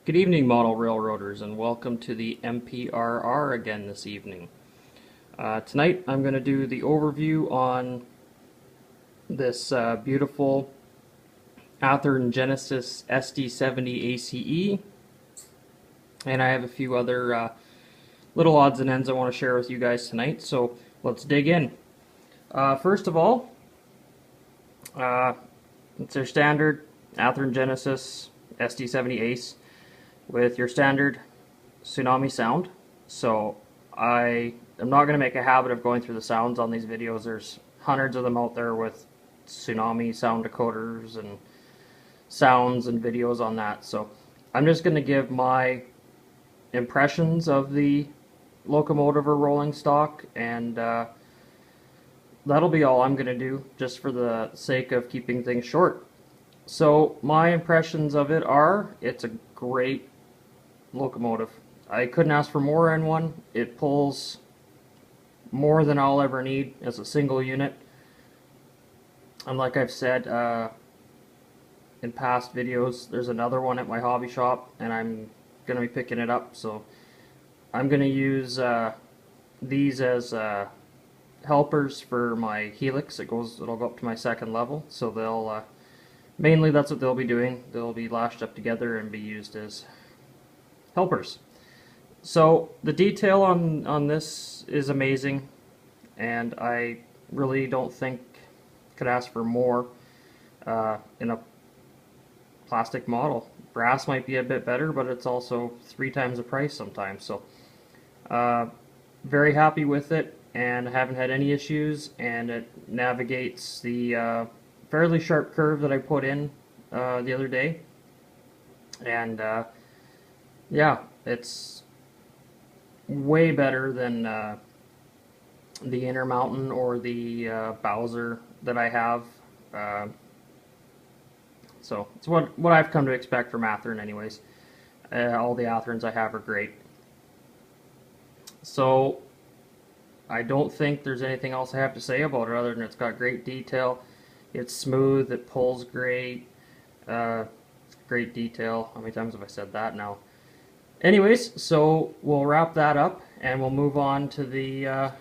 Good evening, model railroaders, and welcome to the MPRR again this evening. Tonight I'm going to do the overview on this beautiful Athgen SD70ace, and I have a few other little odds and ends I want to share with you guys tonight, so let's dig in. First of all, it's your standard Athgen SD70ace with your standard tsunami sound. So I am not going to make a habit of going through the sounds on these videos. There's hundreds of them out there with tsunami sound decoders and sounds and videos on that. So I'm just going to give my impressions of the locomotive or rolling stock, and that'll be all I'm going to do, just for the sake of keeping things short. So my impressions of it are, it's a great locomotive. I couldn't ask for more in one. It pulls more than I'll ever need as a single unit. And like I've said in past videos, there's another one at my hobby shop and I'm going to be picking it up. So I'm going to use these as helpers for my helix. It'll go up to my second level. So they'll mainly that's what they'll be doing. They'll be lashed up together and be used as helpers. So the detail on this is amazing, and I really don't think could ask for more in a plastic model. Brass might be a bit better, but it's also 3 times the price sometimes. So very happy with it, and haven't had any issues, and it navigates the fairly sharp curve that I put in the other day, and yeah, it's way better than the Intermountain or the Bowser that I have. So it's what I've come to expect from Athgen anyways. All the Athgens I have are great. So I don't think there's anything else I have to say about it other than it's got great detail. It's smooth, it pulls great. Great detail. How many times have I said that now? Anyways, so we'll wrap that up and we'll move on to the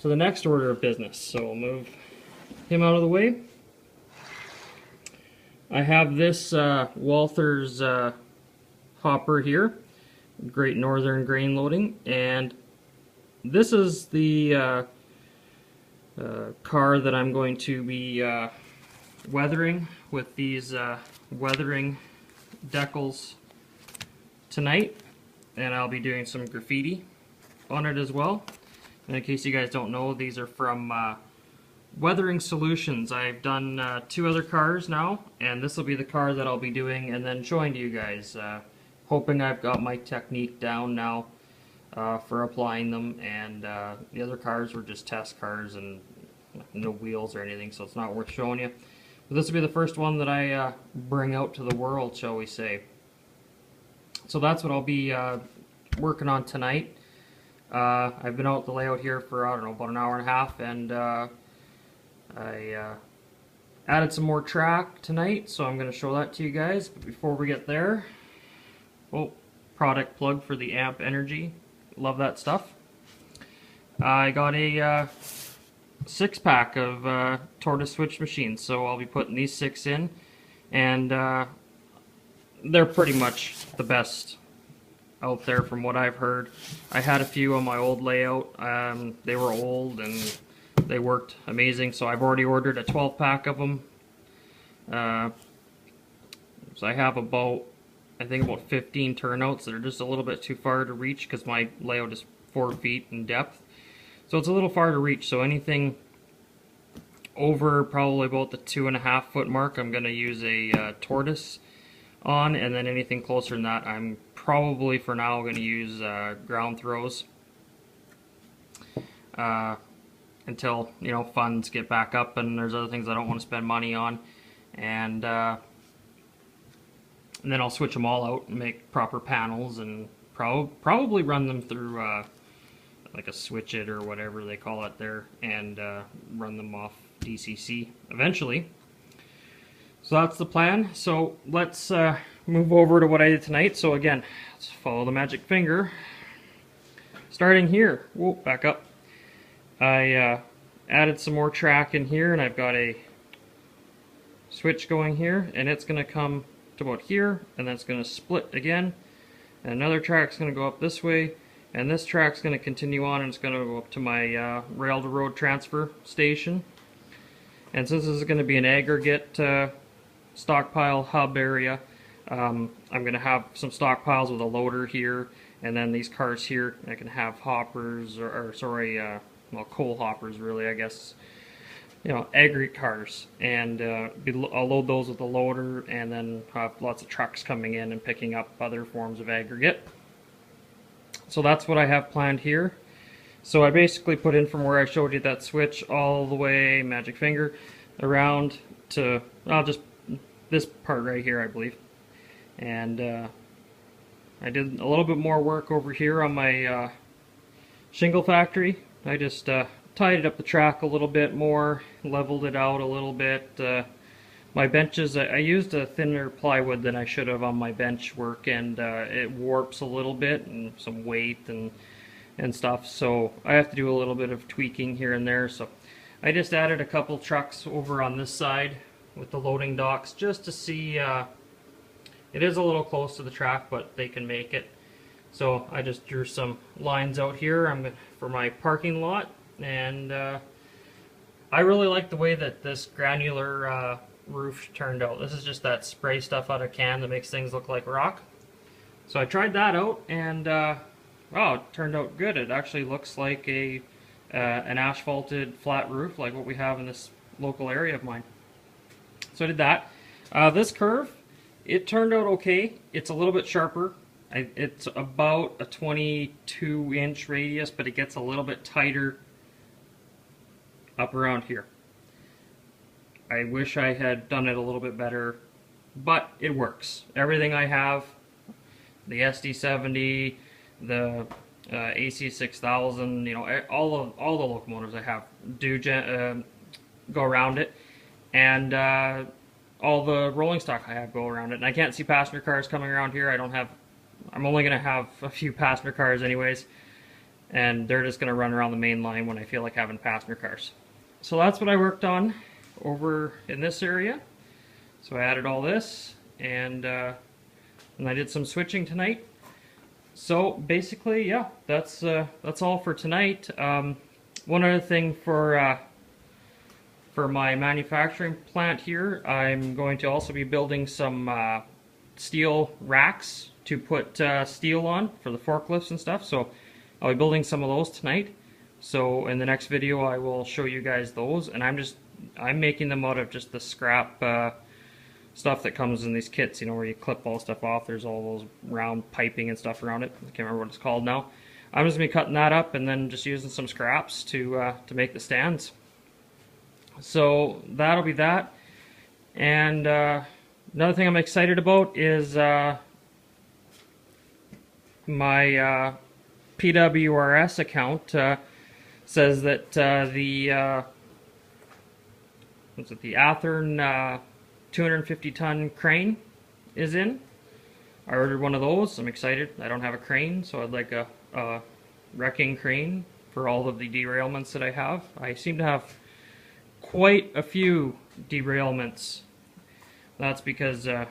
next order of business. So we'll move him out of the way. I have this Walther's hopper here, Great Northern grain loading, and this is the car that I'm going to be weathering with these weathering decals tonight, and I'll be doing some graffiti on it as well. And in case you guys don't know, these are from Weathering Solutions. I've done 2 other cars now, and this will be the car that I'll be doing and then showing to you guys. Hoping I've got my technique down now for applying them, and the other cars were just test cars and no wheels or anything, so it's not worth showing you. But this will be the first one that I bring out to the world, shall we say. So that's what I'll be working on tonight. I've been out the layout here for, I don't know, about an hour and a half, and I added some more track tonight, so I'm going to show that to you guys. But before we get there, oh, product plug for the Amp Energy. Love that stuff. I got a 6-pack of tortoise switch machines, so I'll be putting these 6 in, and they're pretty much the best out there from what I've heard. I had a few on my old layout. They were old and they worked amazing, so I've already ordered a 12-pack of them. So I have about, I think about 15 turnouts that are just a little bit too far to reach because my layout is 4 feet in depth. So it's a little far to reach, so anything over probably about the 2.5 foot mark I'm going to use a tortoise on, and then anything closer than that I'm probably for now going to use ground throws until, you know, funds get back up and there's other things I don't want to spend money on, and then I'll switch them all out and make proper panels and probably run them through like a switch it or whatever they call it there, and run them off DCC eventually. So that's the plan. So let's move over to what I did tonight. So again, let's follow the magic finger. Starting here, whoa, back up. I added some more track in here, and I've got a switch going here, and it's going to come to about here, and then it's going to split again, and another track's going to go up this way, and this track's going to continue on, and it's going to go up to my rail to road transfer station. And since this is going to be an aggregate stockpile hub area, I'm going to have some stockpiles with a loader here, and then these cars here I can have hoppers, or sorry, well, coal hoppers really, I guess, you know, aggregate cars, and I'll load those with a loader, and then have lots of trucks coming in and picking up other forms of aggregate. So that's what I have planned here. So I basically put in from where I showed you that switch all the way, magic finger, around to, just this part right here, I believe. And I did a little bit more work over here on my shingle factory. I just tidied up the track a little bit more, leveled it out a little bit. My benches, I used a thinner plywood than I should have on my bench work, and it warps a little bit, and some weight and stuff, so I have to do a little bit of tweaking here and there. So I just added a couple trucks over on this side with the loading docks just to see. It is a little close to the track, but they can make it. So I just drew some lines out here for my parking lot, and I really like the way that this granular roof turned out. This is just that spray stuff out of can that makes things look like rock. So I tried that out, and wow, it turned out good. It actually looks like an asphalted flat roof like what we have in this local area of mine. So I did that. This curve, it turned out okay. It's a little bit sharper. It's about a 22-inch radius, but it gets a little bit tighter up around here. I wish I had done it a little bit better, but it works. Everything I have, the SD70, the AC6000, you know, all the locomotives I have do go around it, and all the rolling stock I have go around it. And I can't see passenger cars coming around here. I'm only going to have a few passenger cars anyways, and they're just going to run around the main line when I feel like having passenger cars. So that's what I worked on over in this area. So I added all this, and I did some switching tonight. So basically, yeah, that's all for tonight. One other thing for my manufacturing plant here, I'm going to also be building some steel racks to put steel on for the forklifts and stuff. So I'll be building some of those tonight. So in the next video I will show you guys those, and I'm making them out of just the scrap stuff that comes in these kits, you know, where you clip all stuff off. There's all those round piping and stuff around it. I can't remember what it's called now. I'm just going to be cutting that up and then just using some scraps to make the stands. So that'll be that. And another thing I'm excited about is my PWRS account says that the Athgen 250-ton crane is in. I ordered one of those. I'm excited. I don't have a crane, so I'd like a wrecking crane for all of the derailments that I have. I seem to have quite a few derailments. That's because, well,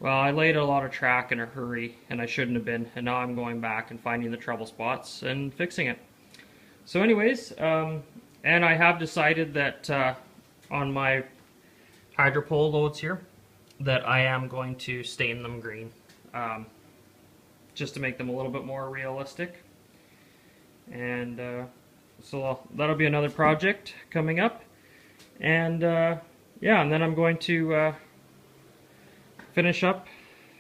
I laid a lot of track in a hurry, and I shouldn't have been, and now I'm going back and finding the trouble spots and fixing it. So anyways, and I have decided that on my hydropole loads here, that I am going to stain them green, just to make them a little bit more realistic. And so that'll be another project coming up. And yeah, and then I'm going to finish up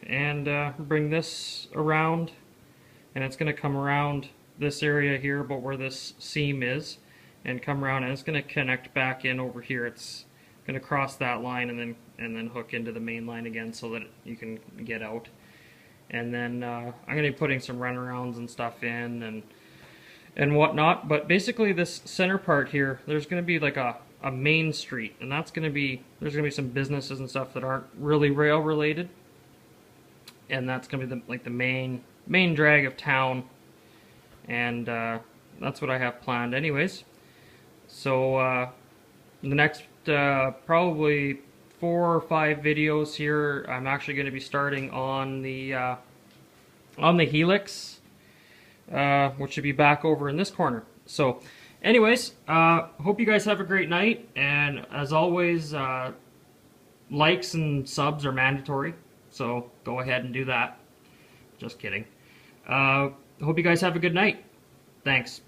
and bring this around, and it's going to come around this area here, but where this seam is, and come around, and it's going to connect back in over here. It's going to cross that line and then hook into the main line again so that you can get out. And then I'm going to be putting some runarounds and stuff in and whatnot. But basically this center part here, there's going to be like a main street, and that's going to be, there's going to be some businesses and stuff that aren't really rail related. and that's gonna be the main drag of town, and that's what I have planned anyways. So the next probably 4 or 5 videos here, I'm actually going to be starting on the helix, which should be back over in this corner. So anyways, hope you guys have a great night, and as always, likes and subs are mandatory, so go ahead and do that. Just kidding. Hope you guys have a good night. Thanks.